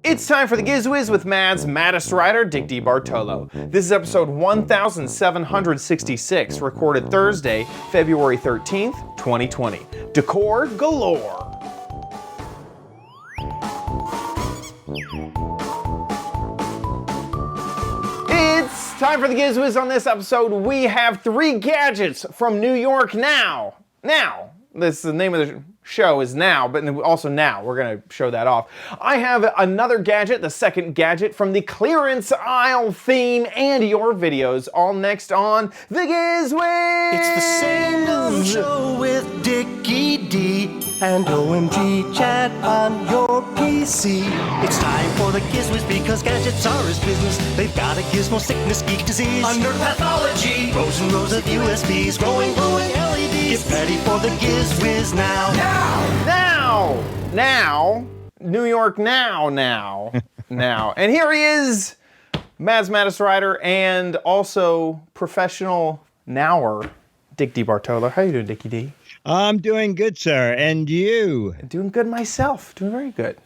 It's time for the Giz Wiz with Mad's maddest writer, Dick DeBartolo. This is episode 1766, recorded Thursday, February 13th, 2020. Decor Galore. It's time for the Giz Wiz. On this episode, we have 3 gadgets from New York now. This the name of the show is Now, but also Now. We're going to show that off. I have another gadget, the second gadget from the clearance aisle theme, and your videos all next on the Giz Wiz. It's the same dumb show with Dickie D and OMG chat on your PC. It's time for the Giz Wiz because gadgets are his business. They've got a gizmo sickness, geek disease, under pathology, rows and rows of USBs, glowing LEDs. Get ready for the Giz Wiz now. Now, New York now. And here he is, Mad's maddest writer and also professional nower, Dick DeBartolo. How you doing, Dickie D? I'm doing good, sir. And you? Doing good myself. Doing very good.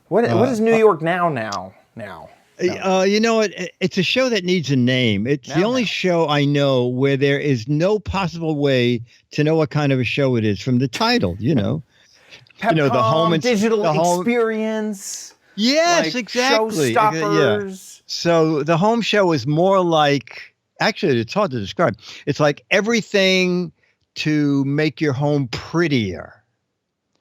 What is New York now? You know what? It's a show that needs a name. It's the only show I know where there is no possible way to know what kind of a show it is from the title, Pepcom, the home and digital experience. Yes, like exactly. Showstoppers. Yeah. So the home show is more like, actually, it's hard to describe. It's like everything to make your home prettier.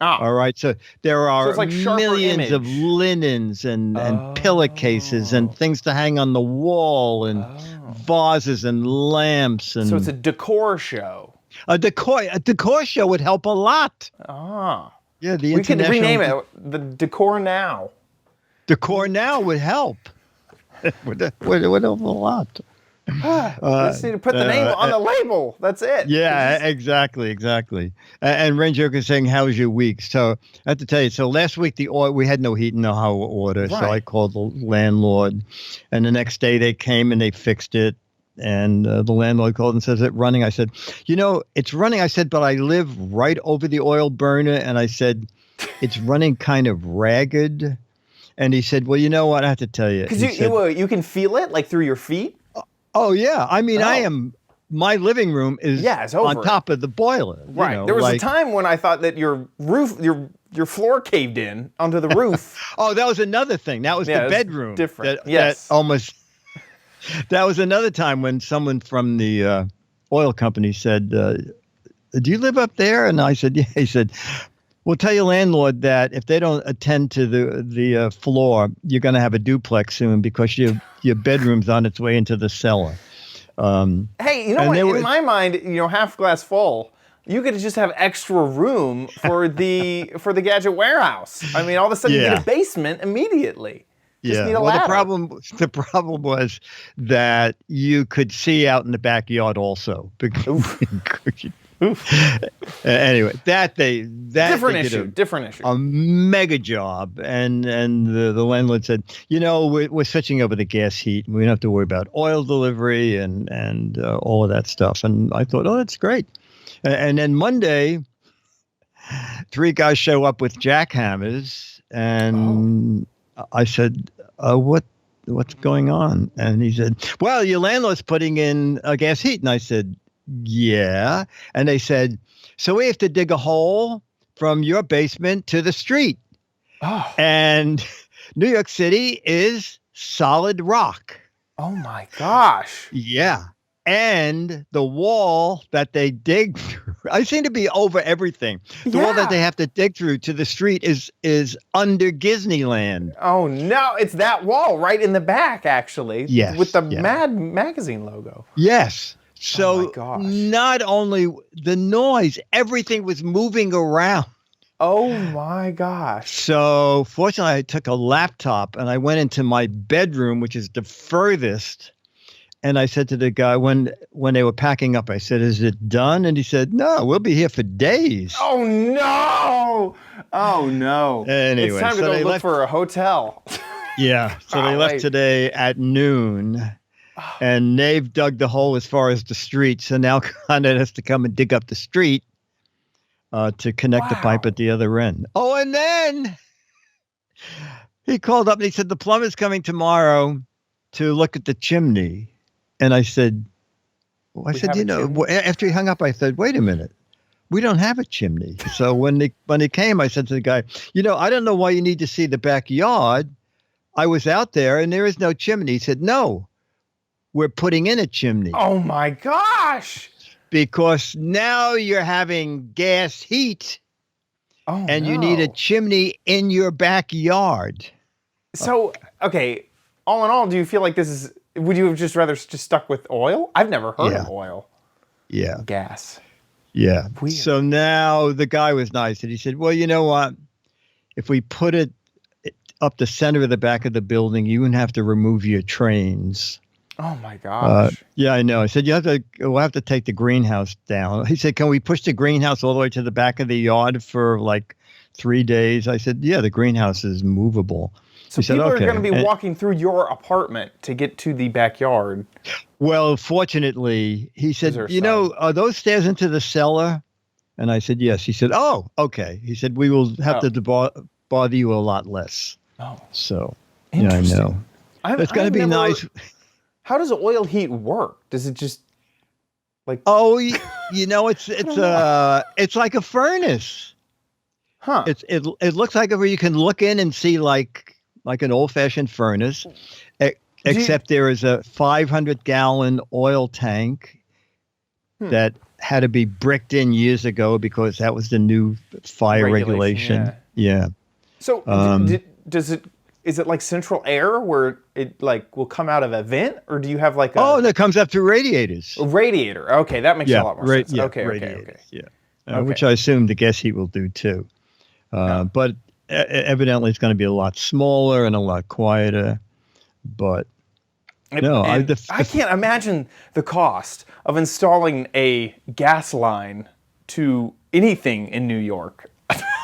All right. So there are like millions of linens and pillowcases and things to hang on the wall and vases and lamps. And so it's a decor show. A decor show would help a lot. Yeah, we could rename it the Decor Now. Decor Now would help. would help a lot. Just need to put the name on the label. That's it. Yeah, exactly. And Ranger is saying, "How's your week?" So I have to tell you. So last week we had no heat and no hot water. Right. So I called the landlord, and the next day they came and they fixed it. And the landlord called and says, "It's running." I said, "It's running." I said, "But I live right over the oil burner," and I said, "It's running kind of ragged." And he said, "Well, you know what? I have to tell you." Because you can feel it like through your feet. Oh yeah, I mean, my living room is on top of the boiler. Right. There was a time when I thought that your floor caved in onto the roof. Oh, that was another thing. That was the bedroom. Different. That was another time when someone from the oil company said, "Do you live up there?" And I said, "Yeah." He said, "Well, tell your landlord that if they don't attend to the floor, you're going to have a duplex soon because your bedroom's on its way into the cellar." Hey, you know what? In my mind, half glass full. You could just have extra room for the gadget warehouse. I mean, all of a sudden you get a basement immediately. Just need a ladder. The problem was that you could see out in the backyard also. Anyway, different issue. A mega job, and the landlord said, we're switching over to gas heat, and we don't have to worry about oil delivery and all of that stuff. And I thought, that's great. And then Monday, 3 guys show up with jackhammers, and I said, what's going on? And he said, "Well, your landlord's putting in a gas heat." And I said, "Yeah." And they said, "So we have to dig a hole from your basement to the street." And New York City is solid rock. Oh my gosh. Yeah. And the wall that they dig through, I seem to be over everything. The wall that they have to dig through to the street is under Disneyland. Oh no, it's that wall right in the back, actually. Yes. With the Mad Magazine logo. Yes. So not only the noise, everything was moving around. Oh my gosh. So fortunately, I took a laptop and I went into my bedroom, which is the furthest. And I said to the guy when they were packing up, I said, "Is it done?" And he said, "No, we'll be here for days." Oh no. Anyway, it's time to go look for a hotel. Yeah. So they left today at noon. And they've dug the hole as far as the street. So now Con Ed has to come and dig up the street to connect the pipe at the other end. Oh, and then He called up and he said, the plumber's coming tomorrow to look at the chimney. And I said, We have a chimney? after he hung up, I said, wait a minute. We don't have a chimney. So when he came, I said to the guy, I don't know why you need to see the backyard. I was out there and there is no chimney. He said, no, we're putting in a chimney. Oh my gosh. Because now you're having gas heat and you need a chimney in your backyard. So, okay, all in all, do you feel like would you have just rather just stuck with oil? I've never heard of oil. Yeah. Gas. Yeah. Weird. So now the guy was nice and he said, well, you know what? If we put it up the center of the back of the building, you wouldn't have to remove your trains. Oh my gosh. Yeah, I know. I said, we'll have to take the greenhouse down. He said, can we push the greenhouse all the way to the back of the yard for like 3 days? I said, yeah, the greenhouse is movable. So people are going to be walking through your apartment to get to the backyard. Well, fortunately, he said, are those stairs into the cellar? And I said, yes. He said, oh, okay. He said, we will have to bother you a lot less. Oh. So, yeah, I know. It's going to be nice. How does oil heat work? Does it just like? Oh, it's like a furnace. Huh? It looks like where you can look in and see like an old-fashioned furnace, except there is a 500-gallon oil tank that had to be bricked in years ago because that was the new fire regulation. Yeah. So is it like central air where it like will come out of a vent, or do you have like that comes up through radiators? A radiator. Okay, that makes a lot more sense. Yeah, okay. Yeah. Which I assume the gas heat will do too. But evidently it's going to be a lot smaller and a lot quieter. But I can't imagine the cost of installing a gas line to anything in New York.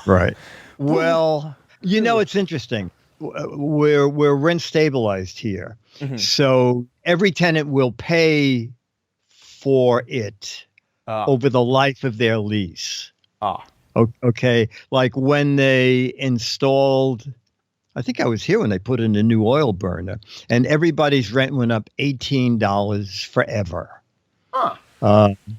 Right. Well, it's interesting. We're rent stabilized here. Mm-hmm. So every tenant will pay for it over the life of their lease. Okay. Like when they installed, I think I was here when they put in a new oil burner, and everybody's rent went up $18 forever.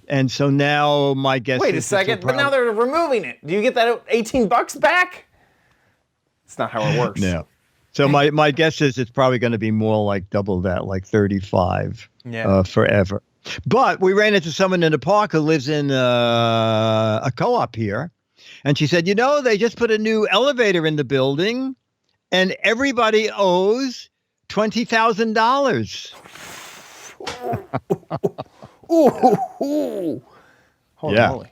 And so now my guess Wait a second, but now they're removing it. Do you get that $18 back? It's not how it works. No. So my guess is it's probably going to be more like double that, like 35 forever. But we ran into someone in the park who lives in a co-op here. And she said, they just put a new elevator in the building and everybody owes $20,000. Holy moly.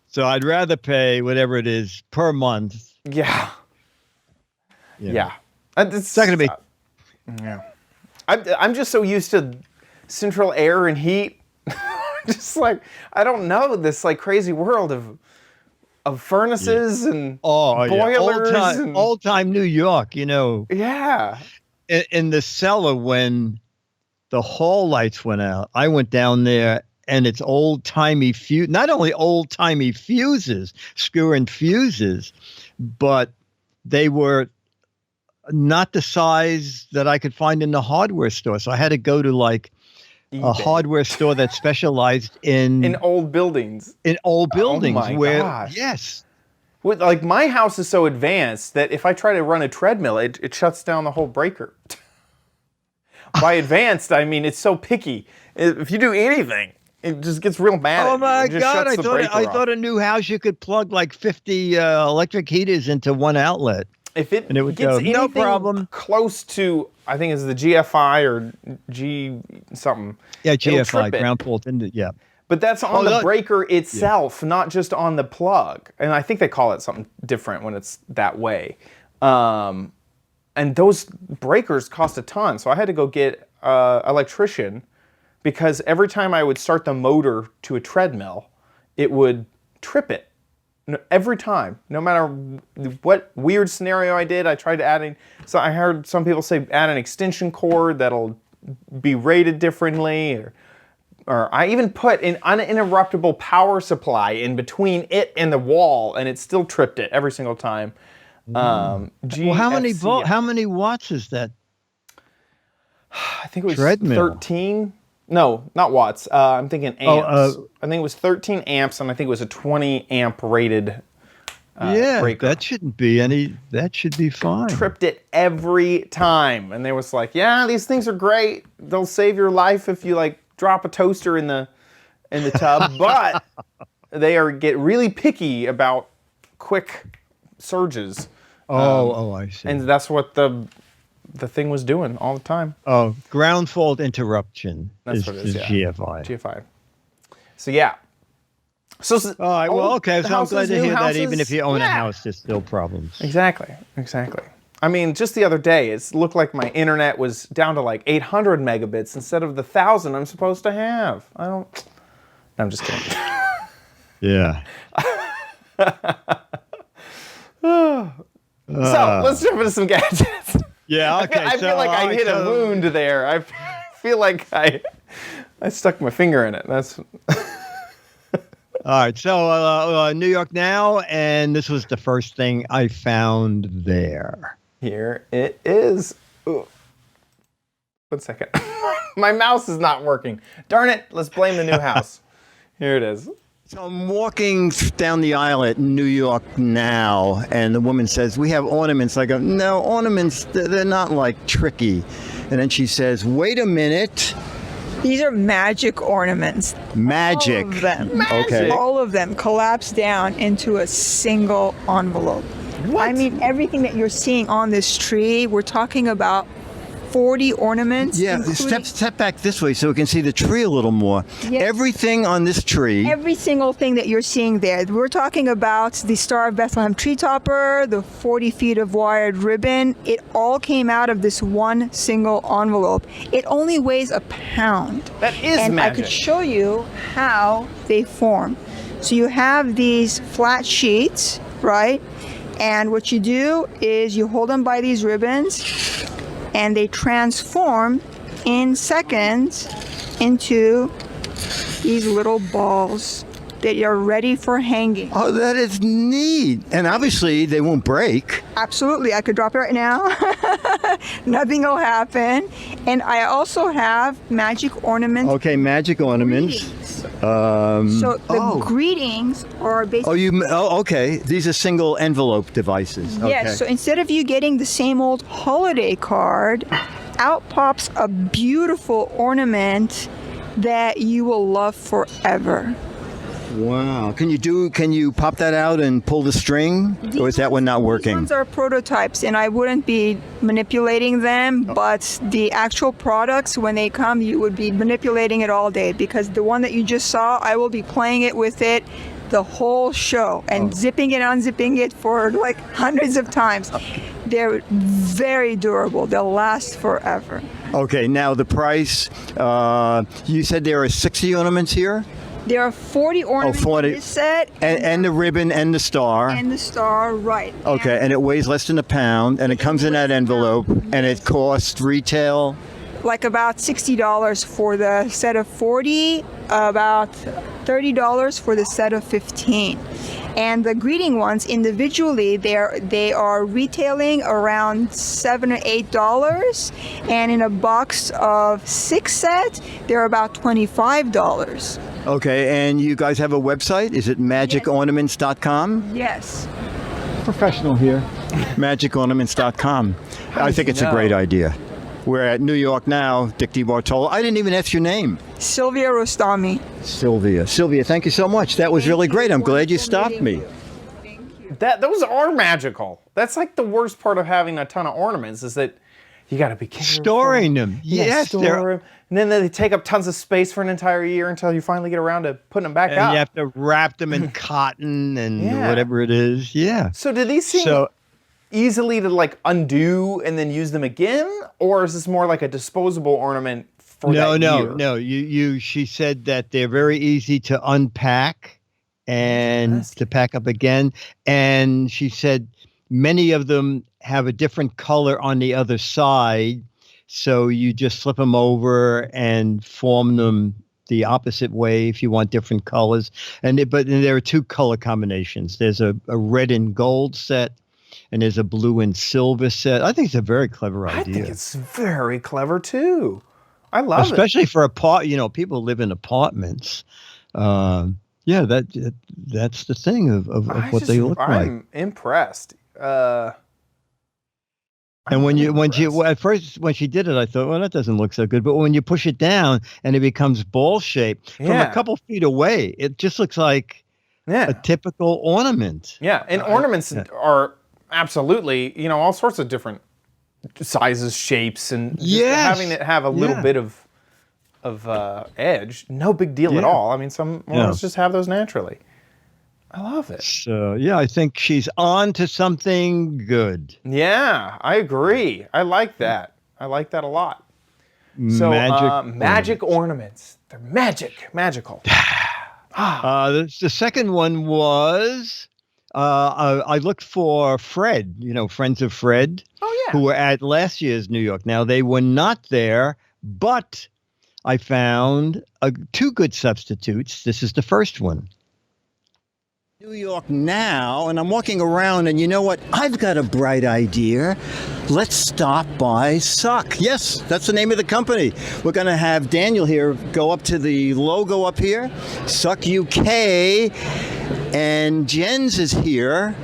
So I'd rather pay whatever it is per month. Yeah. It's not going to be. Yeah. I'm just so used to central air and heat. Just like, I don't know this like crazy world of furnaces and boilers. Old time New York, Yeah. In the cellar when the hall lights went out, I went down there and it's old-timey not only old-timey fuses, screw-in fuses, but they were not the size that I could find in the hardware store. So I had to go to like eBay. A hardware store that specialized in old buildings. Oh my gosh. Yes. Like my house is so advanced that if I try to run a treadmill, it shuts down the whole breaker. By advanced, I mean it's so picky. If you do anything, it just gets real mad. Oh my God! I thought a new house you could plug like 50 electric heaters into one outlet. If it would gets go, anything no problem. Close to, I think it's the GFI or G something. Yeah, GFI, ground fault. Yeah. But that's on the breaker itself, not just on the plug. And I think they call it something different when it's that way. And those breakers cost a ton. So I had to go get an electrician because every time I would start the motor to a treadmill, it would trip it. Every time, no matter what weird scenario I did, I tried to add in. So I heard some people say add an extension cord that'll be rated differently, or I even put an uninterruptible power supply in between it and the wall, and it still tripped it every single time. Well, how many watts is that? I think it was treadmill? 13. No, not watts. I'm thinking amps. I think it was 13 amps, and I think it was a 20 amp rated breaker. That shouldn't be any. That should be fine. Tripped it every time, and they was like, "Yeah, these things are great. They'll save your life if you like drop a toaster in the tub, but they get really picky about quick surges." I see. And that's what the thing was doing all the time. Oh, ground fault interruption. That's what it is. Yeah. GFI. GFI. So yeah. So all right. Well, okay. So I'm houses, glad to new hear that. houses, Even if you own a yeah. house, there's still problems. Exactly. I mean, just the other day, it looked like my internet was down to like 800 megabits instead of the 1,000 I'm supposed to have. No, I'm just kidding. Yeah. So let's jump into some gadgets. Yeah. Okay. I feel like I hit a wound there. I feel like I stuck my finger in it. That's. All right. So New York now, and this was the first thing I found there. Here it is. Ooh. 1 second. My mouse is not working. Darn it. Let's blame the new house. Here it is. So I'm walking down the aisle at New York now, and the woman says, "We have ornaments." I go, "No, ornaments, they're not like tricky." And then she says, "Wait a minute." These are magic ornaments. Magic. All of them. Okay. All of them collapse down into a single envelope. What? I mean, everything that you're seeing on this tree, we're talking about 40 ornaments. Yeah, step back this way so we can see the tree a little more. Yes. Everything on this tree. Every single thing that you're seeing there. We're talking about the Star of Bethlehem tree topper, the 40 feet of wired ribbon. It all came out of this one single envelope. It only weighs a pound. That is and magic. I could show you how they form. So you have these flat sheets, right? And what you do is you hold them by these ribbons, and they transform in seconds into these little balls that are ready for hanging. Oh, that is neat. And obviously they won't break. Absolutely. I could drop it right now. Nothing will happen. And I also have magic ornaments. Okay, magic ornaments. So the greetings are basically... okay. These are single envelope devices. Yes, Okay. so instead of you getting the same old holiday card, out pops a beautiful ornament that you will love forever. Wow. Can you pop that out and pull the string? Or is that one not These working? ones are prototypes, and I wouldn't be manipulating them, but the actual products, when they come, you would be manipulating it all day, because the one that you just saw, I will be playing it with it the whole show and zipping and unzipping it for like hundreds of times. They're very durable. They'll last forever. Okay, now the price, you said there are 60 ornaments here? There are 40 ornaments 40. in this set. And the ribbon and the star. And the star, right. Okay, and it weighs less than a pound, and it comes in that envelope, and it costs retail? Like about $60 for the set of 40, about $30 for the set of 15. And the greeting ones individually, they are retailing around $7 or $8, and in a box of 6 sets, they're about $25. Okay, and you guys have a website? Is it magicornaments.com? Yes. Professional here. Magicornaments.com. I think it's a great idea. We're at New York now, Dick DeBartolo. I didn't even ask your name. Sylvia Rostami. Sylvia, thank you so much. That was really great. I'm glad you stopped me. Those are magical. That's like the worst part of having a ton of ornaments is that you got to be careful. Storing them. Yes, store them. And then they take up tons of space for an entire year until you finally get around to putting them back and up. you have to wrap them in cotton and whatever it is. Yeah. So do these seem easily to like undo and then use them again? Or is this more like a disposable ornament for that year? No. She said that they're very easy to unpack and to pack up again. And she said many of them have a different color on the other side. So you just flip them over and form them the opposite way if you want different colors. But there are 2 color combinations. There's a red and gold set, and there's a blue and silver set. I think it's a very clever idea. I think it's very clever too. I love it. Especially for people who live in apartments. Yeah, that's the thing of what they look like. I'm impressed. And when at first when she did it, I thought, well, that doesn't look so good. But when you push it down and it becomes ball shaped from a couple feet away, it just looks like a typical ornament. Yeah, and ornaments are absolutely, all sorts of different sizes, shapes, and just having it have a little bit of edge, no big deal at all. I mean, some ornaments just have those naturally. I love it. So, I think she's on to something good. Yeah, I agree. I like that. I like that a lot. So, magic ornaments. They're magical. The second one was, I looked for Fred, Friends of Fred, who were at last year's New York. Now, they were not there, but I found two good substitutes. This is the first one. New York now, and I'm walking around, and you know what? I've got a bright idea. Let's stop by Suck. Yes, that's the name of the company. We're going to have Daniel here go up to the logo up here, Suck UK, and Jens is here.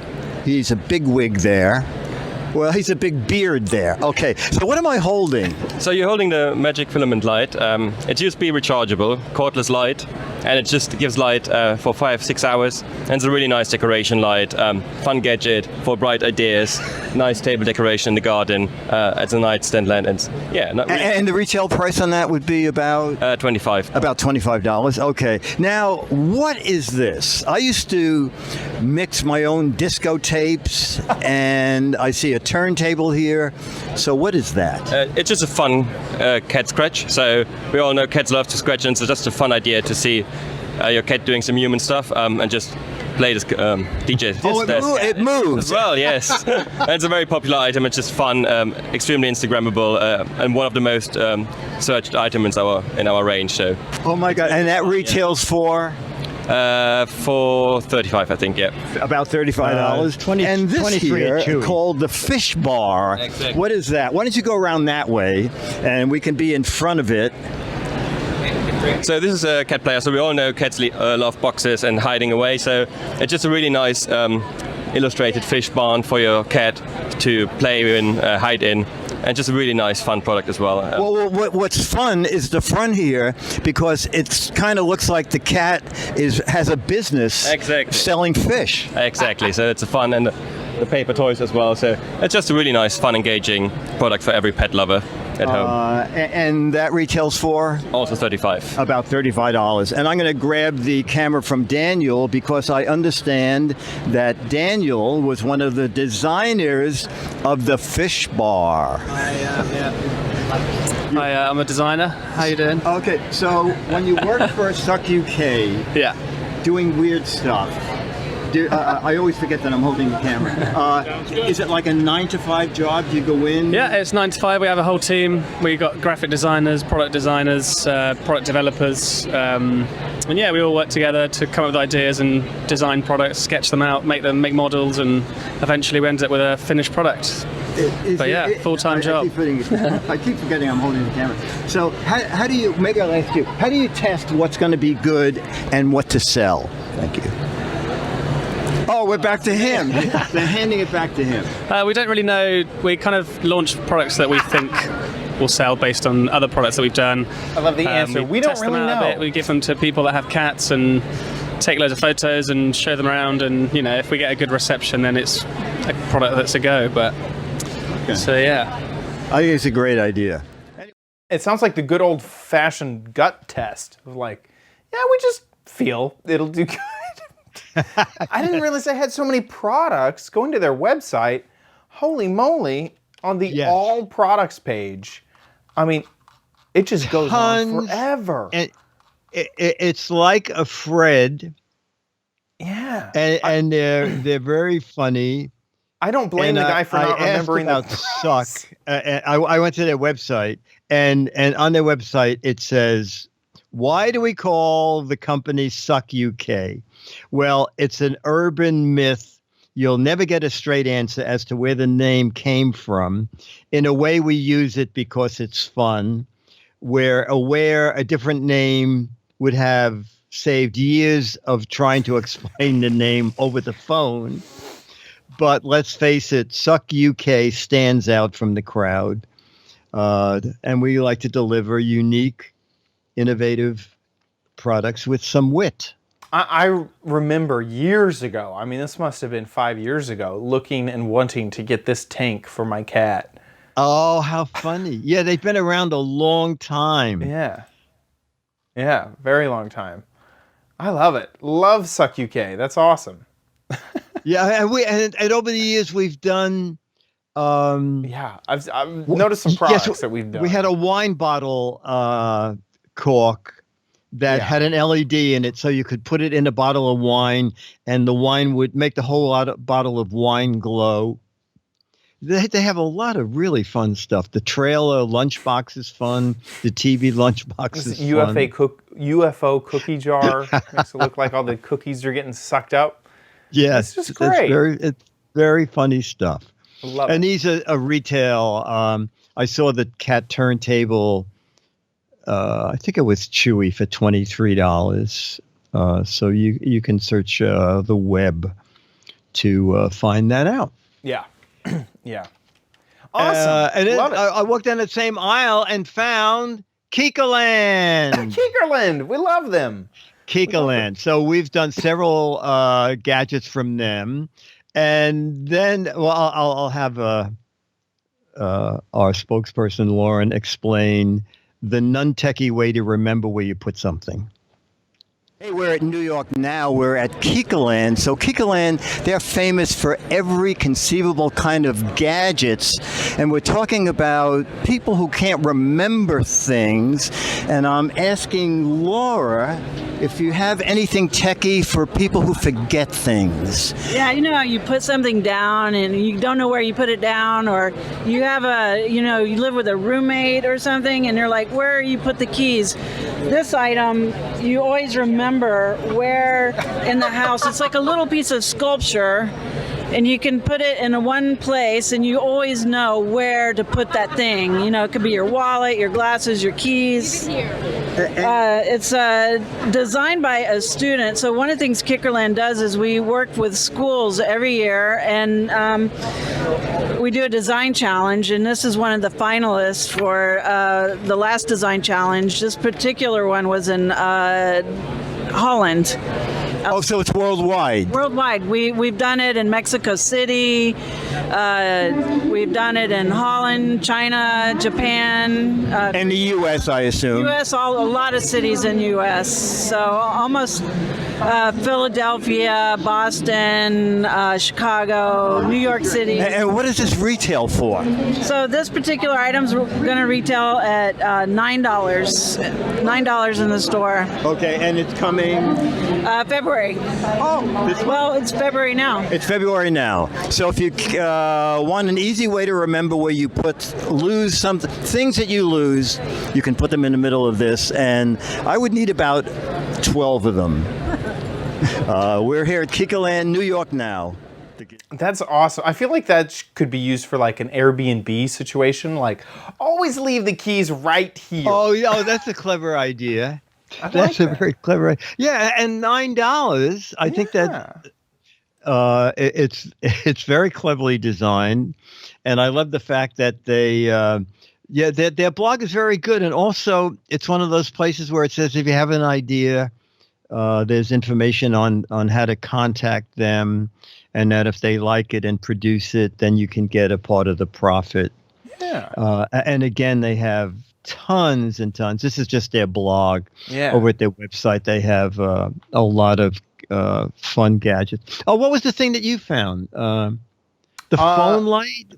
He's a big wig there. Well, he's a big beard there. Okay, so what am I holding? So you're holding the magic filament light. It's used to be rechargeable, cordless light, and it just gives light for 5-6 hours. And it's a really nice decoration light, fun gadget for bright ideas, nice table decoration in the garden. It's a nightstand lamp, and and the retail price on that would be about 25. About $25. Okay. Now, what is this? I used to mix my own disco tapes, and I see a turntable here. So what is that? It's just a fun cat scratch. So we all know cats love to scratch, and it's just a fun idea to see your cat doing some human stuff and just play this DJ. It moves. As well, yes. And it's a very popular item. It's just fun, extremely Instagrammable, and one of the most searched items in our range. So. Oh my God! And that retails for? For $35, I think, About $35. And this here called the Fish Bar. Exactly. What is that? Why don't you go around that way, and we can be in front of it. So this is a cat player. So we all know cats love boxes and hiding away. So it's just a really nice illustrated fish barn for your cat to play in, hide in. And just a really nice, fun product as well. Well, what's fun is the front here, because it kind of looks like the cat has a business selling fish. Exactly. So it's a fun, and the paper toys as well. So it's just a really nice, fun, engaging product for every pet lover at home. And that retails for? Also $35. About $35. And I'm going to grab the camera from Daniel, because I understand that Daniel was one of the designers of the Fish Bar. I'm a designer. How you doing? Okay, so when you work for Suck UK, doing weird stuff, I always forget that I'm holding the camera. Is it like a 9-to-5 job? Do you go in? Yeah, it's 9 to 5. We have a whole team. We got graphic designers, product developers, and we all work together to come up with ideas and design products, sketch them out, make models, and eventually we end up with a finished product. Full-time job. I keep forgetting I'm holding the camera. So how do you, maybe I'll ask you, how do you test what's going to be good and what to sell? Thank you. Oh, we're back to him. They're handing it back to him. We don't really know. We kind of launch products that we think will sell based on other products that we've done. I love the answer. We don't test really them out know. a bit. We give them to people that have cats and take loads of photos and show them around. And if we get a good reception, then it's a product that's a go. But so I think it's a great idea. It sounds like the good old-fashioned gut test. We just feel it'll do good. I didn't realize they had so many products. Going to their website, holy moly, on the all products page, I mean, it just goes on forever. And it's like a Fred. Yeah. And they're very funny. I don't blame the guy for not remembering about Suck. I went to their website, and on their website it says, "Why do we call the company Suck UK?" Well, it's an urban myth. You'll never get a straight answer as to where the name came from. In a way, we use it because it's fun. We're aware a different name would have saved years of trying to explain the name over the phone. But let's face it, Suck UK stands out from the crowd. And we like to deliver unique, innovative products with some wit. I remember years ago, I mean, this must have been 5 years ago, looking and wanting to get this tank for my cat. Oh, how funny. Yeah, they've been around a long time. Yeah. Yeah, very long time. I love it. Love Suck UK. That's awesome. Yeah, and over the years we've done... yeah, I've noticed some products that we've done. We had a wine bottle cork that had an LED in it, so you could put it in a bottle of wine, and the wine would make the whole bottle of wine glow. They have a lot of really fun stuff. The trailer lunchbox is fun. The TV lunchbox is fun. UFO cookie jar makes it look like all the cookies are getting sucked up. Yeah, it's just great. It's very funny stuff. Love and it. these are a retail. I saw the cat turntable. I think it was Chewy for $23. So you can search the web to find that out. Yeah. Yeah. Awesome. And then Love it. I walked down the same aisle and found Kikkerland. Kikkerland. We love them. Kikkerland. So we've done several gadgets from them. And then, well, I'll have our spokesperson, Lauren, explain the non-techie way to remember where you put something. Hey, we're at New York now. We're at Kikkerland. So Kikkerland, they're famous for every conceivable kind of gadgets. And we're talking about people who can't remember things. And I'm asking Laura if you have anything techie for people who forget things. Yeah, you know how you put something down and you don't know where you put it down, or you have you live with a roommate or something and you're like, where you put the keys? This item, you always remember where in the house. It's like a little piece of sculpture, and you can put it in one place, and you always know where to put that thing. It could be your wallet, your glasses, your keys. It's designed by a student. So one of the things Kikkerland does is we work with schools every year, and we do a design challenge, and this is one of the finalists for the last design challenge. This particular one was in Holland. Oh, so it's worldwide. Worldwide. We've done it in Mexico City. We've done it in Holland, China, Japan. And the U.S., I assume. U.S., a lot of cities in U.S. So almost Philadelphia, Boston, Chicago, New York City. And what does this retail for? So this particular item's going to retail at $9. $9 in the store. Okay, and it's coming? February. Well, it's February now. It's February now. So if you want an easy way to remember where you lose something, things that you lose, you can put them in the middle of this. And I would need about 12 of them. We're here at Kikkerland, New York now. That's awesome. I feel like that could be used for like an Airbnb situation. Like, always leave the keys right here. Oh, yeah, that's a clever idea. That's a very clever idea. Yeah, and $9. I think that it's very cleverly designed, and I love the fact that their blog is very good, and also it's one of those places where it says if you have an idea, there's information on how to contact them, and that if they like it and produce it, then you can get a part of the profit. Yeah. And again, they have tons and tons. This is just their blog. Yeah. Over at their website, they have a lot of fun gadgets. Oh, what was the thing that you found? The phone light?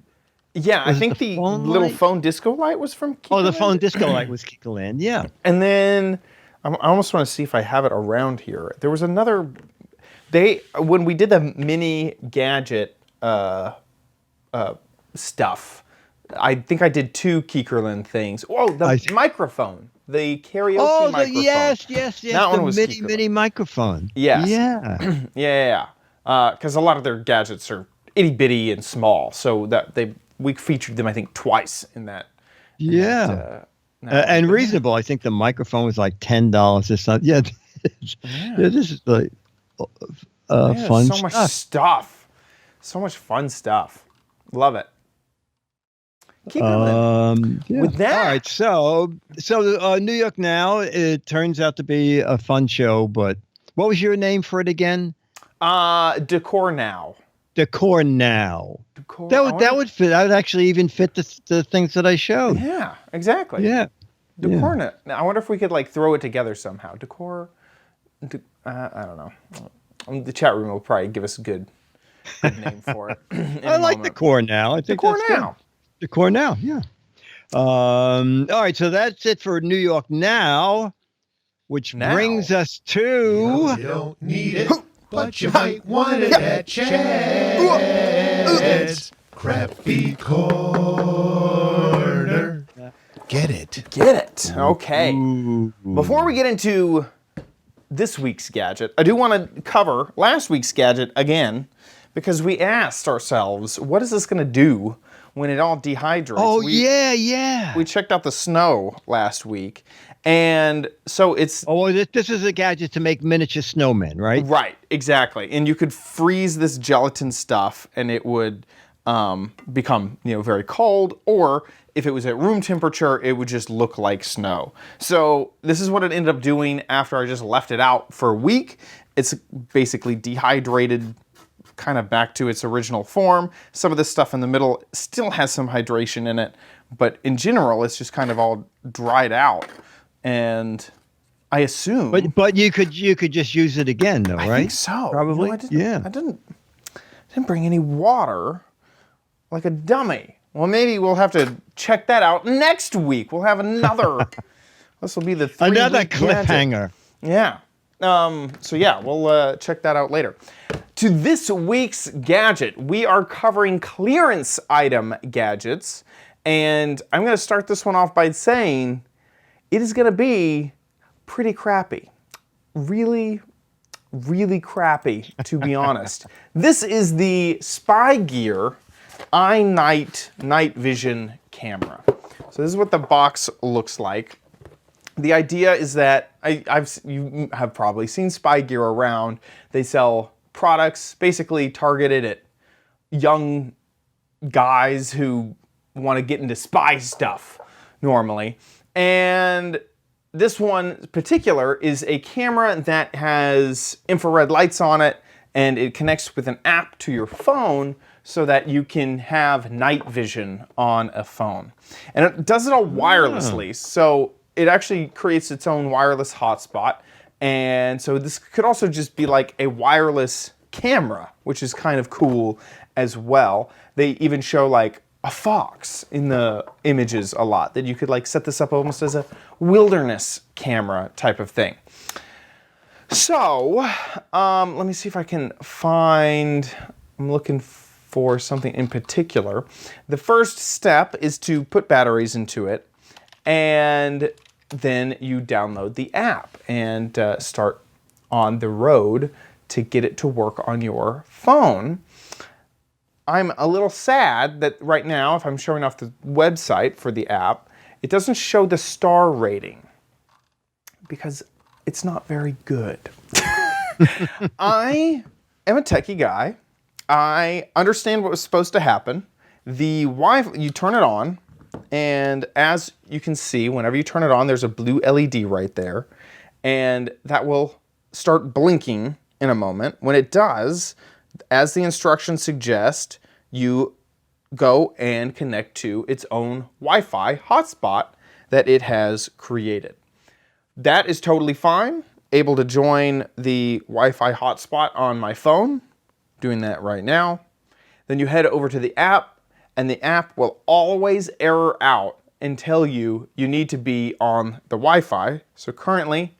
Yeah, I think the little phone disco light was from Kikkerland. Oh, the phone disco light was Kikkerland, yeah. And then I almost want to see if I have it around here. There was another... when we did the mini gadget stuff, I think I did 2 Kikkerland things. Oh, the microphone. The karaoke microphone. Yes. That one was mini microphone. Yes. Yeah. Yeah. because a lot of their gadgets are itty bitty and small. So that we featured them, I think, twice in that. And reasonable. I think the microphone was like $10 or something. Yeah, this is like fun so much stuff. So much fun stuff. Love it. With that, all right. So New York Now. It turns out to be a fun show. But what was your name for it again? Decor Now. Decor Now. Decor. That would fit. That would actually even fit the things that I showed. Yeah, exactly. Yeah. Decor Now. I wonder if we could like throw it together somehow. Decor. I don't know. The chat room will probably give us a good name for it. I like Decor Now. I think Decor Now. Good. Decor Now. Yeah. All right. So that's it for New York Now, which brings us to. You don't need it, but you might want it at Chad's Crappy Corner. Get it. Get it. Okay. Before we get into this week's gadget, I do want to cover last week's gadget again, because we asked ourselves, what is this going to do when it all dehydrates? Oh, yeah. We checked out the snow last week, and so it's... Oh, well, this is a gadget to make miniature snowmen, right? Right, exactly. And you could freeze this gelatin stuff, and it would become, very cold, or if it was at room temperature, it would just look like snow. So this is what it ended up doing after I just left it out for a week. It's basically dehydrated, kind of back to its original form. Some of this stuff in the middle still has some hydration in it, but in general, it's just kind of all dried out. And I assume... But you could just use it again, though, right? I think so. Probably. I didn't bring any water, like a dummy. Well, maybe we'll have to check that out next week. We'll have another. This will be the another cliffhanger. Gadget. Yeah. So yeah, we'll check that out later. To this week's gadget, we are covering clearance item gadgets, and I'm going to start this one off by saying it is going to be pretty crappy. Really, really crappy, to be honest. This is the Spy Gear iNight night vision camera. So this is what the box looks like. The idea is that you have probably seen Spy Gear around. They sell products basically targeted at young guys who want to get into spy stuff normally. And this one in particular is a camera that has infrared lights on it, and it connects with an app to your phone so that you can have night vision on a phone. And it does it all wirelessly, so it actually creates its own wireless hotspot. And so this could also just be like a wireless camera, which is kind of cool as well. They even show like a fox in the images a lot, that you could like set this up almost as a wilderness camera type of thing. So let me see if I can find, I'm looking for something in particular. The first step is to put batteries into it, and then you download the app and start on the road to get it to work on your phone. I'm a little sad that right now, if I'm showing off the website for the app, it doesn't show the star rating because it's not very good. I am a techie guy. I understand what was supposed to happen. The Wi-Fi, you turn it on, and as you can see, whenever you turn it on, there's a blue LED right there, and that will start blinking in a moment. When it does, as the instructions suggest, you go and connect to its own Wi-Fi hotspot that it has created. That is totally fine. Able to join the Wi-Fi hotspot on my phone. Doing that right now. Then you head over to the app, and the app will always error out and tell you you need to be on the Wi-Fi. So currently,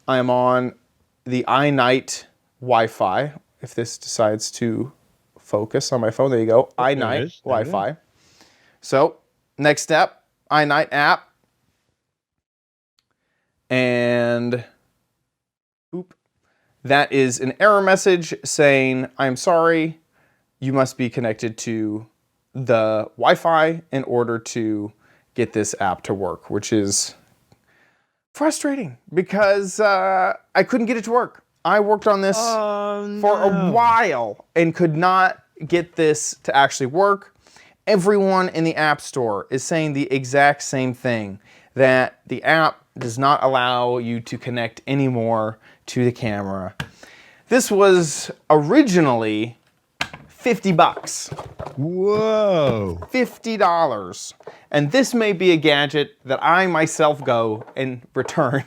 I am on the iNight Wi-Fi. If this decides to focus on my phone, there you go, iNight Wi-Fi. So next step, iNight app, and that is an error message saying, I'm sorry, you must be connected to the Wi-Fi in order to get this app to work, which is frustrating because I couldn't get it to work. I worked on this for a while and could not get this to actually work. Everyone in the App Store is saying the exact same thing, that the app does not allow you to connect anymore to the camera. This was originally $50. Whoa. $50. And this may be a gadget that I myself go and return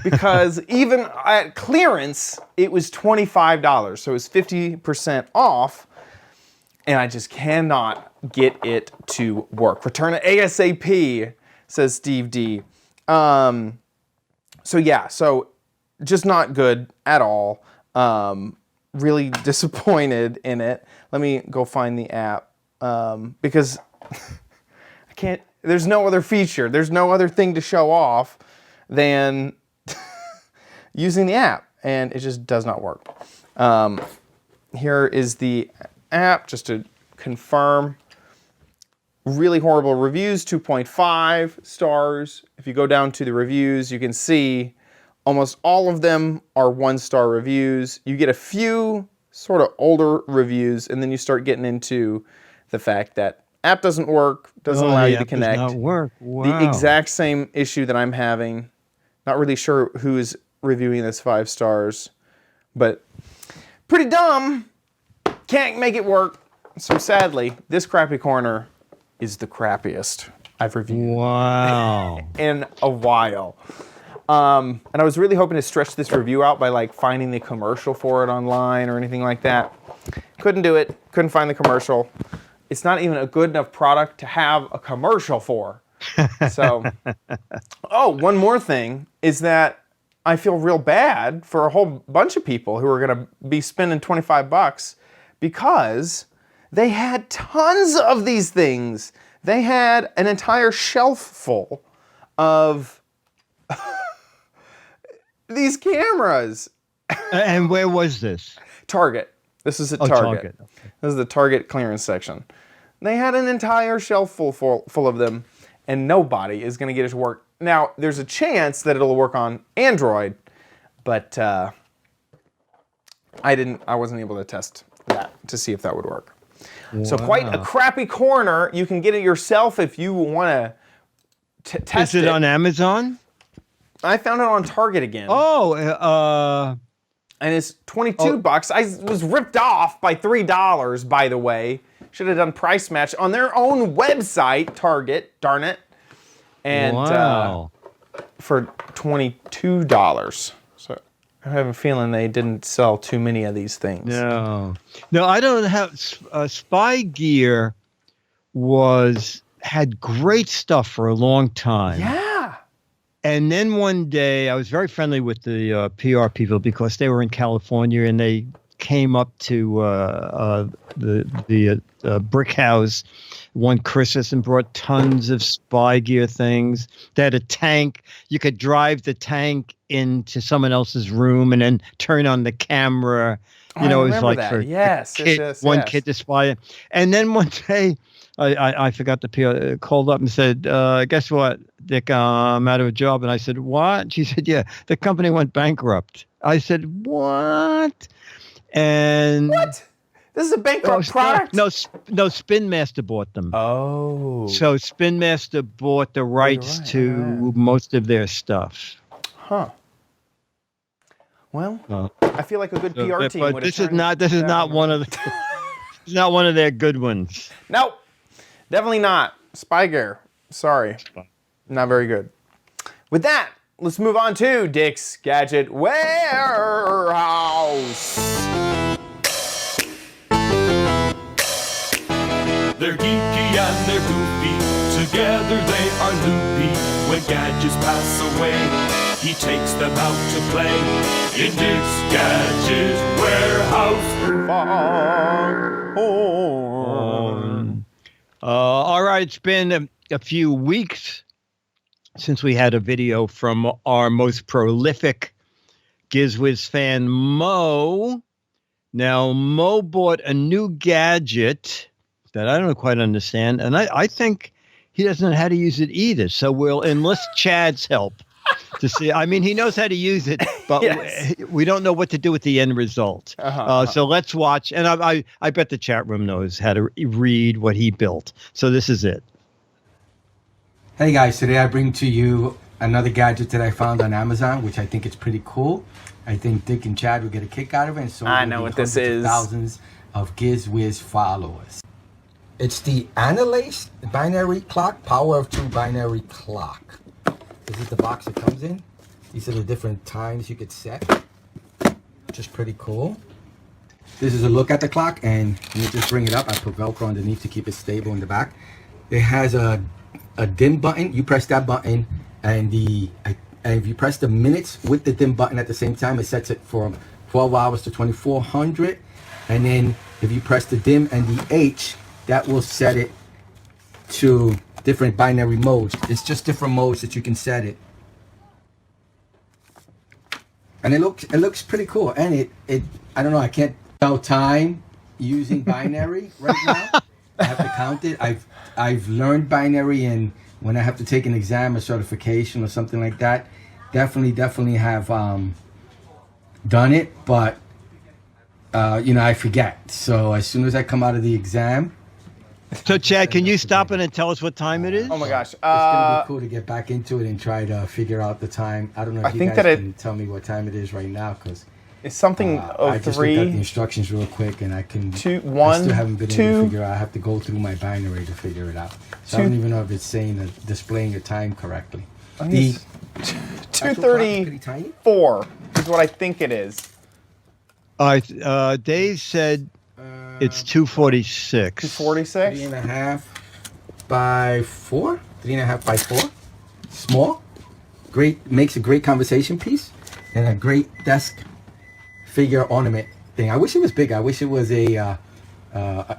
because even at clearance, it was $25. So it was 50% off. And I just cannot get it to work. Return it ASAP, says Steve D. So yeah, so just not good at all. Really disappointed in it. Let me go find the app because I can't, there's no other feature. There's no other thing to show off than using the app, and it just does not work. Here is the app just to confirm. Really horrible reviews, 2.5 stars. If you go down to the reviews, you can see almost all of them are 1-star reviews. You get a few sort of older reviews, and then you start getting into the fact that app doesn't work, doesn't allow you to connect. Does not work. Wow. The exact same issue that I'm having. Not really sure who is reviewing this 5 stars, but pretty dumb. Can't make it work. So sadly, this crappy corner is the crappiest I've reviewed in a while. And I was really hoping to stretch this review out by like finding the commercial for it online or anything like that. Couldn't do it. Couldn't find the commercial. It's not even a good enough product to have a commercial for. So, oh, one more thing is that I feel real bad for a whole bunch of people who are going to be spending $25 because they had tons of these things. They had an entire shelf full of these cameras. And where was this? Target. This is at Target. Okay. This is the Target clearance section. They had an entire shelf full of them, and nobody is going to get it to work. Now, there's a chance that it'll work on Android, but I wasn't able to test that to see if that would work. Wow. So quite a crappy corner. You can get it yourself if you want to test it. Is it on Amazon? I found it on Target again. Oh, and it's $22. I was ripped off by $3, by the way. Should have done price match on their own website, Target, darn it. And for $22. So I have a feeling they didn't sell too many of these things. No, I don't have. Spy Gear had great stuff for a long time. Yeah. And then one day, I was very friendly with the PR people because they were in California, and they came up to the brick house one Christmas and brought tons of Spy Gear things. They had a tank. You could drive the tank into someone else's room and then turn on the camera. You know, it was like for one kid to spy it. And then one day, I forgot the PR called up and said, guess what, Dick, I'm out of a job. And I said, what? She said, yeah, the company went bankrupt. I said, what? And what? This is a bankrupt product? No, Spin Master bought them. Oh. So Spin Master bought the rights to most of their stuff. Huh. Well, I feel like a good PR team would have. But this is not one of the. It's not one of their good ones. Nope, definitely not. Spy Gear. Sorry, not very good. With that, let's move on to Dick's Gadget Warehouse. They're geeky and they're goofy, together they are loopy. When gadgets pass away, he takes them out to play in Dick's Gadget Warehouse. All right, it's been a few weeks since we had a video from our most prolific Giz Wiz fan Mo. Now, Mo bought a new gadget that I don't quite understand, and I think he doesn't know how to use it either. So we'll enlist Chad's help to see. I mean, he knows how to use it, but Yes. we don't know what to do with the end result. So let's watch. And I bet the chat room knows how to read what he built. So this is it. Hey guys, today I bring to you another gadget that I found on Amazon, which I think is pretty cool. I think Dick and Chad will get a kick out of it, and so I will know the what this hundreds of is. thousands of Giz Wiz followers. It's the Analyze binary clock, power of 2 binary clock. This is the box it comes in. These are the different times you could set, which is pretty cool. This is a look at the clock, and let me just bring it up. I put Velcro underneath to keep it stable in the back. It has a dim button. You press that button, and if you press the minutes with the dim button at the same time, it sets it from 12 hours to 2400. And then if you press the dim and the H, that will set it to different binary modes. It's just different modes that you can set it. And it looks pretty cool. And it I don't know, I can't tell time using binary right now. I have to count it. I've learned binary, and when I have to take an exam or certification or something like that, definitely have done it, but I forget. So as soon as I come out of the exam. So Chad, can you stop it and tell us what time it is? Oh my gosh. It's gonna be cool to get back into it and try to figure out the time. I don't know if you guys can tell me what time it is right now, because it's something I just looked at the instructions real quick, and I still haven't been able to figure out. I have to go through my binary to figure it out. So I don't even know if it's saying displaying the time correctly. The 2:34 is what I think it is. Dave said it's 2:46. 2:46? 3.5 by 4. 3.5 by 4. Small. Great. Makes a great conversation piece and a great desk figure ornament thing. I wish it was big. I wish it was a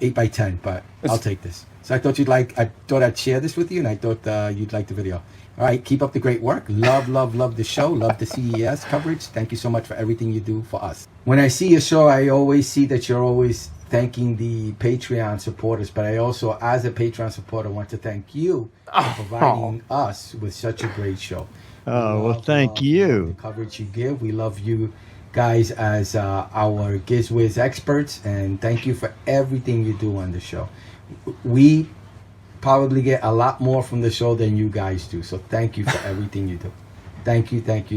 8 by 10, but I'll take this. So I thought I thought I'd share this with you, and I thought you'd like the video. All right, keep up the great work. Love the show. Love the CES coverage. Thank you so much for everything you do for us. When I see your show, I always see that you're always thanking the Patreon supporters, but I also, as a Patreon supporter, want to thank you for providing us with such a great show. Well, thank you. The coverage you give. We love you guys as our Giz Wiz experts, and thank you for everything you do on the show. We probably get a lot more from the show than you guys do, so thank you for everything you do. Thank you. Thanks,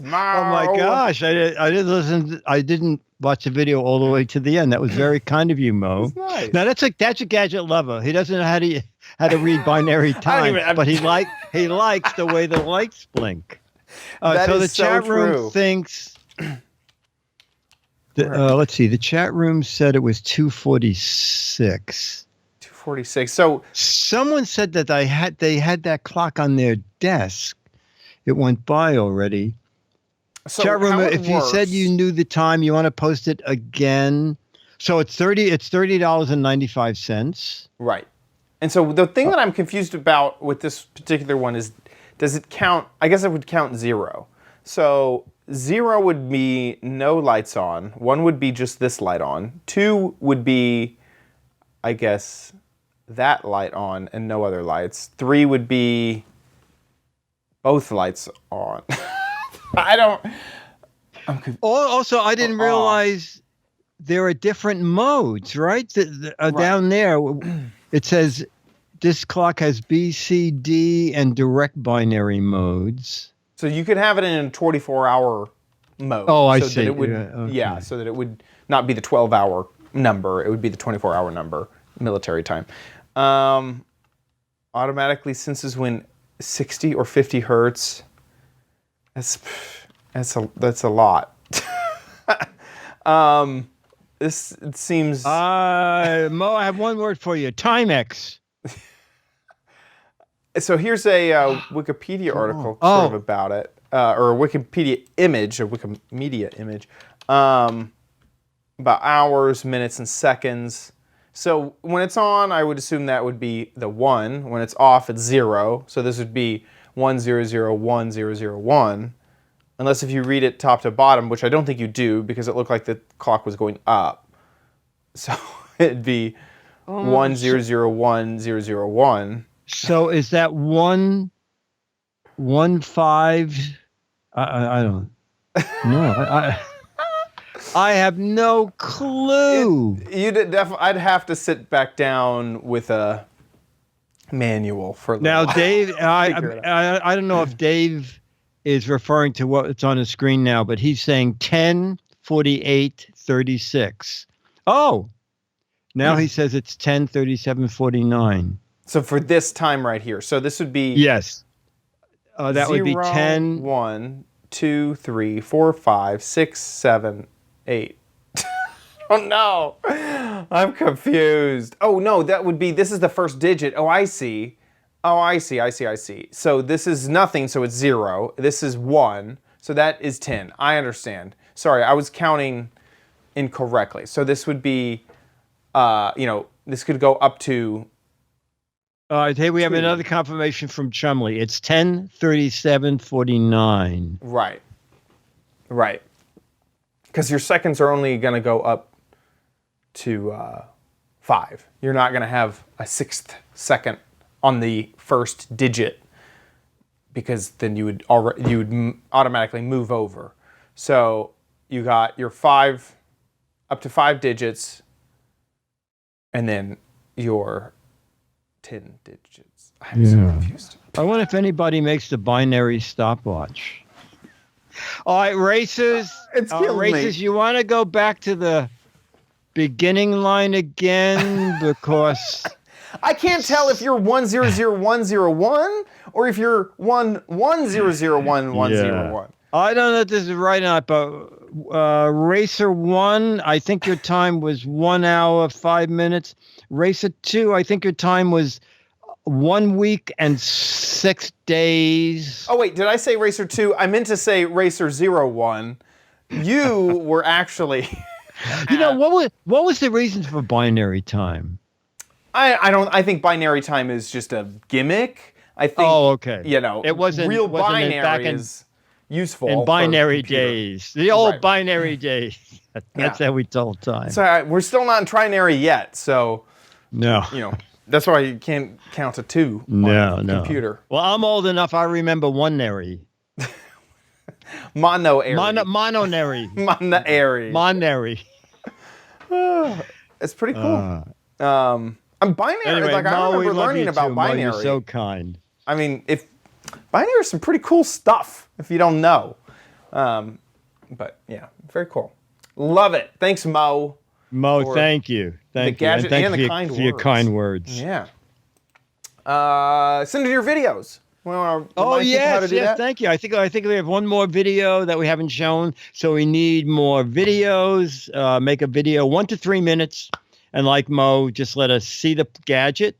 Mo. Oh my gosh, I didn't listen. I didn't watch the video all the way to the end. That was very kind of you, Mo. That's nice. Now that's a gadget lover. He doesn't know how to read binary time, but he likes the way the lights blink. So the chat room thinks. Let's see. The chat room said it was 2:46. 2:46. So someone said that they had that clock on their desk. It went by already. So chat room, if you said you knew the time, you want to post it again. So it's $30.95. Right. And so the thing that I'm confused about with this particular one is, does it count? I guess it would count 0. So 0 would be no lights on. 1 would be just this light on. 2 would be, I guess, that light on and no other lights. 3 would be both lights on. Also, I didn't realize there are different modes, right? Down there, it says this clock has B, C, D, and direct binary modes. So you could have it in a 24-hour mode. Oh, I so see. That it would, so that it would not be the 12-hour number. It would be the 24-hour number, military time. Automatically senses when 60 or 50 hertz. That's a lot. It seems. Mo, I have one word for you: Timex. So here's a Wikipedia article sort of about it, or a Wikipedia image, a Wikimedia image, about hours, minutes, and seconds. So when it's on, I would assume that would be the 1. When it's off, it's 0. So this would be 10010001. unless if you read it top to bottom, which I don't think you do because it looked like the clock was going up. So it'd be 1001,001. So is that 115? I don't know. I have no clue. I'd have to sit back down with a manual for a now, while. Dave. I don't know if Dave is referring to what's on the screen now, but he's saying 10:48:36. Oh, now he says it's 10:37:49. So for this time right here. So this would be yes. That would be 10. 1, 2, 3, 4, 5, 6, 7, 8. Oh no, I'm confused. Oh no, that would be, this is the first digit. Oh, I see. Oh, I see. So this is nothing, so it's 0. This is 1, so that is 10. I understand. Sorry, I was counting incorrectly. So this would be, this could go up to... Hey, we have another confirmation from Chumley. It's 10:37:49. Right. Because your seconds are only going to go up to 5. You're not going to have a 6th second on the first digit because then you would automatically move over. So you got your 5 up to 5 digits, and then your 10 digits. I'm so confused. I wonder if anybody makes the binary stopwatch. All right, racers. It's killing racers, me. you want to go back to the beginning line again because I can't tell if you're 100101 or if you're 11001101. I don't know if this is right or not, but Racer 1, I think your time was 1 hour, 5 minutes. Racer 2, I think your time was 1 week and 6 days. Oh, wait, did I say Racer 2? I meant to say Racer 01. You were actually... what was the reason for binary time? I think binary time is just a gimmick. I think, okay. It wasn't real binary is useful. In binary days. The old binary days. That's how we told time. So we're still not in trinary yet, so... No. That's why you can't count to 2 on a computer. Well, I'm old enough, I remember one-nary. Mononary. Mononary. Monary. It's pretty cool. Binary, anyway, I remember learning about binary. You're so kind. I mean, if binary is some pretty cool stuff if you don't know. But yeah, very cool. Love it. Thanks, Mo. Mo, thank you. Thank you. Gadget and the kind for words. your kind words. Yeah. Send in your videos. Yes, thank you. I think we have one more video that we haven't shown, so we need more videos. Make a video 1 to 3 minutes, and like Mo, just let us see the gadget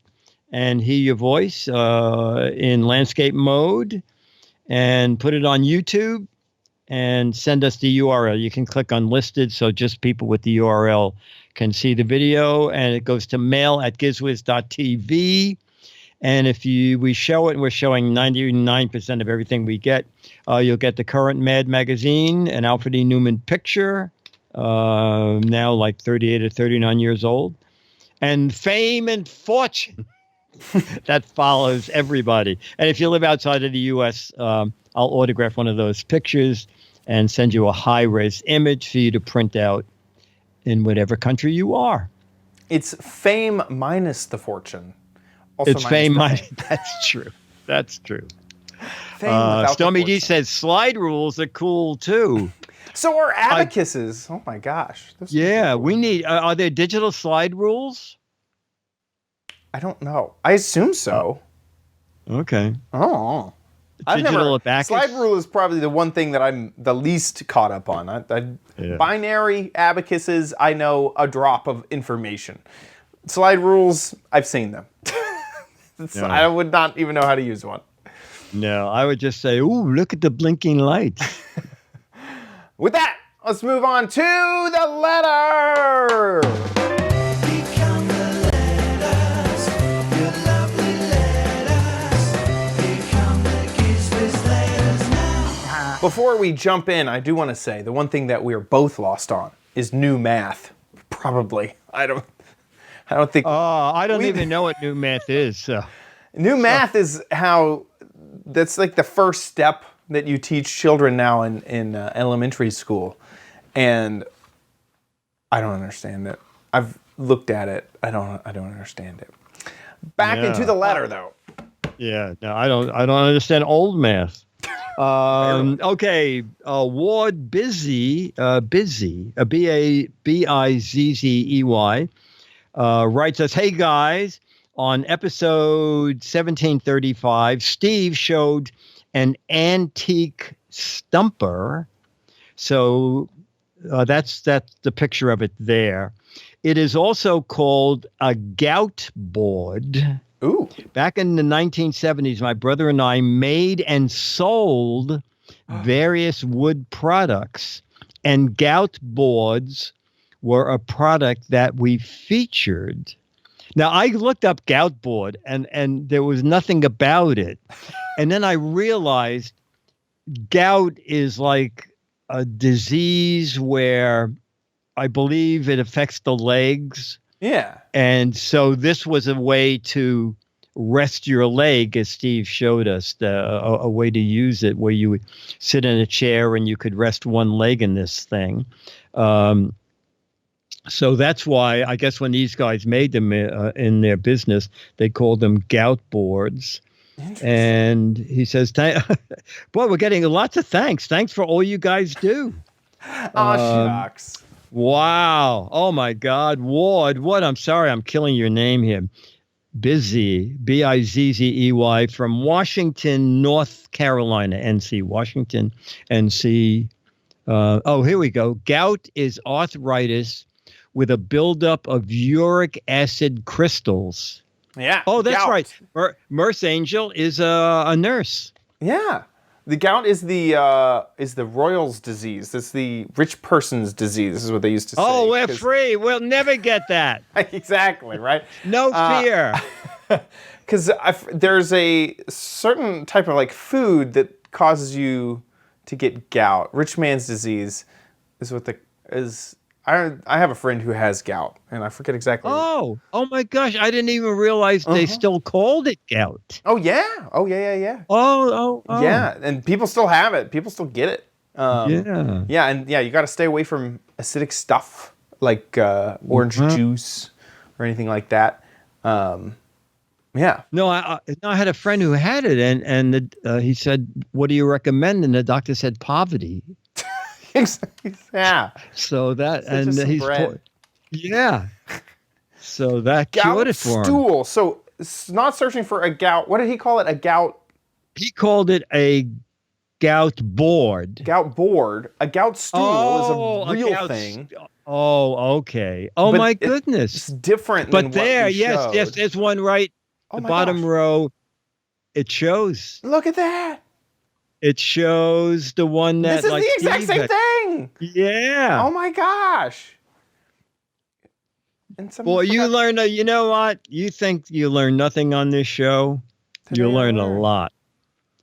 and hear your voice in landscape mode, and put it on YouTube, and send us the URL. You can click on listed, so just people with the URL can see the video, and it goes to mail@gizwiz.tv. And if we show it, and we're showing 99% of everything we get, you'll get the current Mad magazine, an Alfred E. Newman picture, now like 38 or 39 years old, and fame and fortune that follows everybody. And if you live outside of the U.S., I'll autograph one of those pictures and send you a high-res image for you to print out in whatever country you are. It's fame minus the fortune. Also it's fame minus. That's true. That's true. Stormy D says slide rules are cool too. So are abacuses. Oh my gosh. Yeah, we need. Are there digital slide rules? I don't know. I assume so. Okay. Oh. Digital abacus? Slide rule is probably the one thing that I'm the least caught up on. Binary abacuses, I know a drop of information. Slide rules, I've seen them. I would not even know how to use one. No, I would just say, ooh, look at the blinking lights. With that, let's move on to the letter. Become the letters, your lovely letters. Become the Giz Wiz letters now. Before we jump in, I do want to say the one thing that we are both lost on is new math. Probably. I don't think. I don't even know what new math is. So. New math is how. That's like the first step that you teach children now in elementary school, and I don't understand it. I've looked at it. I don't understand it. Back into the letter though. Yeah, no, I don't understand old math. Okay, Ward Bizzy, Bizzey, writes us, "Hey guys, on episode 1735, Steve showed an antique stumper. So that's the picture of it there. It is also called a gout board." Ooh. Back in the 1970s, my brother and I made and sold various wood products, and gout boards were a product that we featured. Now, I looked up gout board, and there was nothing about it. And then I realized gout is like a disease where I believe it affects the legs. Yeah. And so this was a way to rest your leg, as Steve showed us, a way to use it where you would sit in a chair and you could rest one leg in this thing. So that's why I guess when these guys made them in their business, they called them gout boards. And he says, boy, we're getting lots of thanks. Thanks for all you guys do. Oh, shucks. Wow. Oh, my God. Ward, what? I'm sorry. I'm killing your name here. Bizzey, Bizzey, from Washington, North Carolina, NC, Washington, NC. Here we go. Gout is arthritis with a buildup of uric acid crystals. Yeah. Oh, that's gout. right. Merce Angel is a nurse. Yeah. The gout is the royals disease. It's the rich person's disease. This is what they used to say. Oh, we're free. We'll never get that. Exactly, right? No fear. Because there's a certain type of like food that causes you to get gout. Rich man's disease is what I have a friend who has gout, and I forget exactly. Oh my gosh! I didn't even realize they still called it gout. Oh yeah. Oh. Yeah, and people still have it. People still get it. Yeah, and you got to stay away from acidic stuff like orange juice or anything like that. Yeah. No, I had a friend who had it, and he said, "What do you recommend?" And the doctor said, "Poverty." Yeah. So that Such and he's yeah. So that cured it for him. Stool. So not searching for a gout. What did he call it? A gout. He called it a gout board. Gout board. A gout stool is a real thing. Oh, okay. Oh, but my goodness. It's different. But there, yes, there's one right. The bottom row. It shows. Look at that. It shows the one that. This is like the exact same thing. Yeah. Oh my gosh. Well, you learn. You know what? You think you learn nothing on this show? You learn a lot.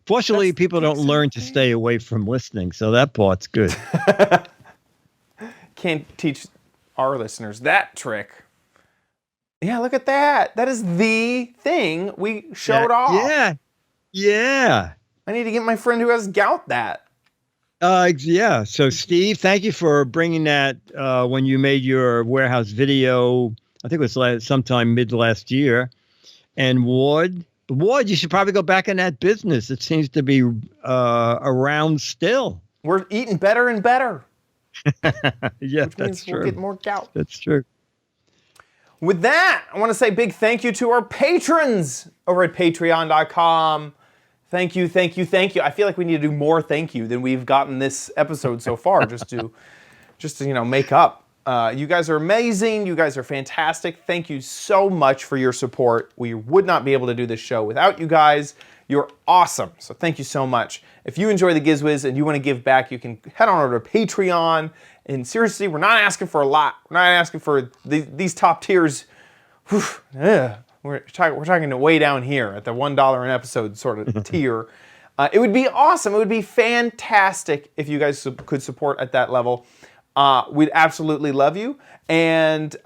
Fortunately, people don't learn to stay away from listening, so that part's good. Can't teach our listeners that trick. Yeah, look at that. That is the thing we showed off. Yeah. I need to get my friend who has gout that. Yeah. So, Steve, thank you for bringing that when you made your warehouse video. I think it was sometime mid last year. And Ward, you should probably go back in that business. It seems to be around still. We're eating better and better. Yeah, which means we'll get more gout. That's true. With that, I want to say big thank you to our patrons over at patreon.com. Thank you. I feel like we need to do more thank you than we've gotten this episode so far, just to make up. You guys are amazing. You guys are fantastic. Thank you so much for your support. We would not be able to do this show without you guys. You're awesome. So thank you so much. If you enjoy the Giz Wiz and you want to give back, you can head on over to Patreon. And seriously, we're not asking for a lot. We're not asking for these top tiers. We're talking to way down here at the $1 an episode sort of tier. It would be awesome. It would be fantastic if you guys could support at that level. We'd absolutely love you. And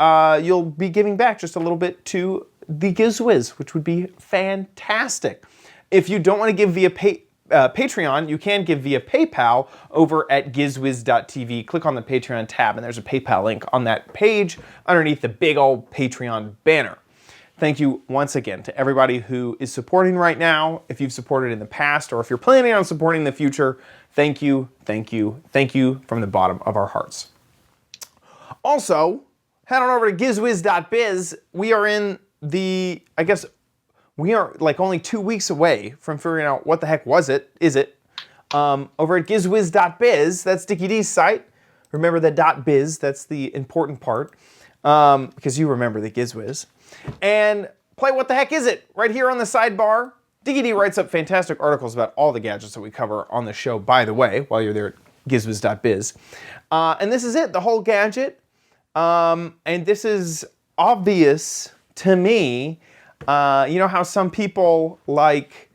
you'll be giving back just a little bit to the Giz Wiz, which would be fantastic. If you don't want to give via Patreon, you can give via PayPal over at gizwiz.tv. Click on the Patreon tab, and there's a PayPal link on that page underneath the big old Patreon banner. Thank you once again to everybody who is supporting right now. If you've supported in the past, or if you're planning on supporting in the future, thank you, thank you, thank you from the bottom of our hearts. Also, head on over to gizwiz.biz. We are in the, I guess, we are like only 2 weeks away from figuring out what the heck is it. Over at gizwiz.biz, that's Dickie D's site. Remember the .biz, that's the important part, because you remember the Giz Wiz. And play What the Heck Is It right here on the sidebar. Dickie D writes up fantastic articles about all the gadgets that we cover on the show, by the way, while you're there at gizwiz.biz. And this is it, the whole gadget. And this is obvious to me. You know how some people like,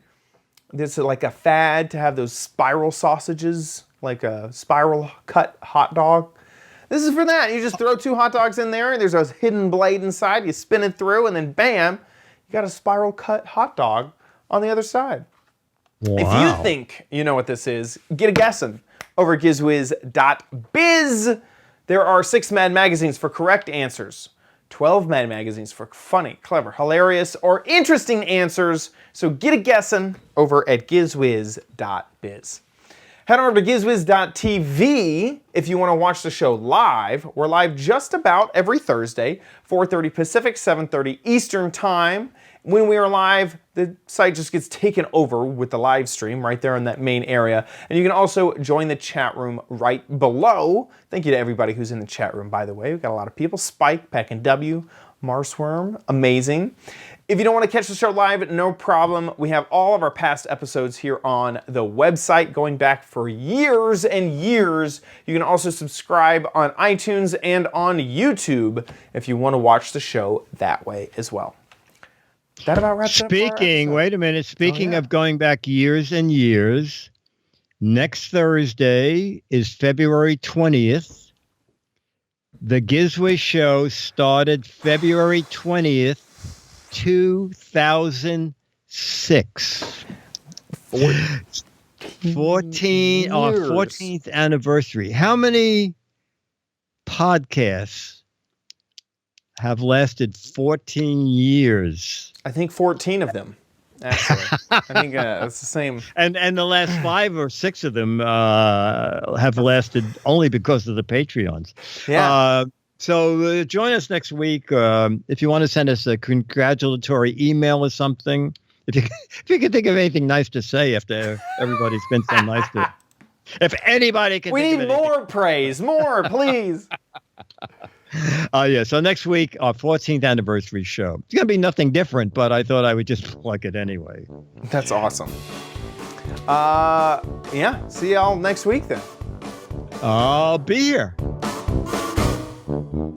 there's like a fad to have those spiral sausages, like a spiral cut hot dog. This is for that. You just throw 2 hot dogs in there, and there's a hidden blade inside. You spin it through, and then bam, you got a spiral cut hot dog on the other side. Wow. If you think you know what this is, get a guessing over at gizwiz.biz. There are 6 Mad magazines for correct answers, 12 Mad magazines for funny, clever, hilarious, or interesting answers. So get a guessing over at gizwiz.biz. Head on over to gizwiz.tv if you want to watch the show live. We're live just about every Thursday, 4:30 Pacific, 7:30 Eastern Time. When we are live, the site just gets taken over with the live stream right there in that main area. And you can also join the chat room right below. Thank you to everybody who's in the chat room, by the way. We've got a lot of people. Spike, Peck and W, Marsworm, amazing. If you don't want to catch the show live, no problem. We have all of our past episodes here on the website going back for years and years. You can also subscribe on iTunes and on YouTube if you want to watch the show that way as well. That about wraps up our episode. Wait a minute. Speaking of going back years and years, next Thursday is February 20th. The Giz Wiz show started February 20th. 2006. 14th anniversary. How many podcasts have lasted 14 years? I think 14 of them, actually. I think it's the same. And the last 5 or 6 of them have lasted only because of the Patreons. Yeah. So join us next week. If you want to send us a congratulatory email or something, if you can think of anything nice to say after everybody's been so nice to, if anybody can, we need more praise, more, please. Yeah. So next week, our 14th anniversary show. It's gonna be nothing different, but I thought I would just plug it anyway. That's awesome. Yeah. See y'all next week then. I'll be here. Thank you.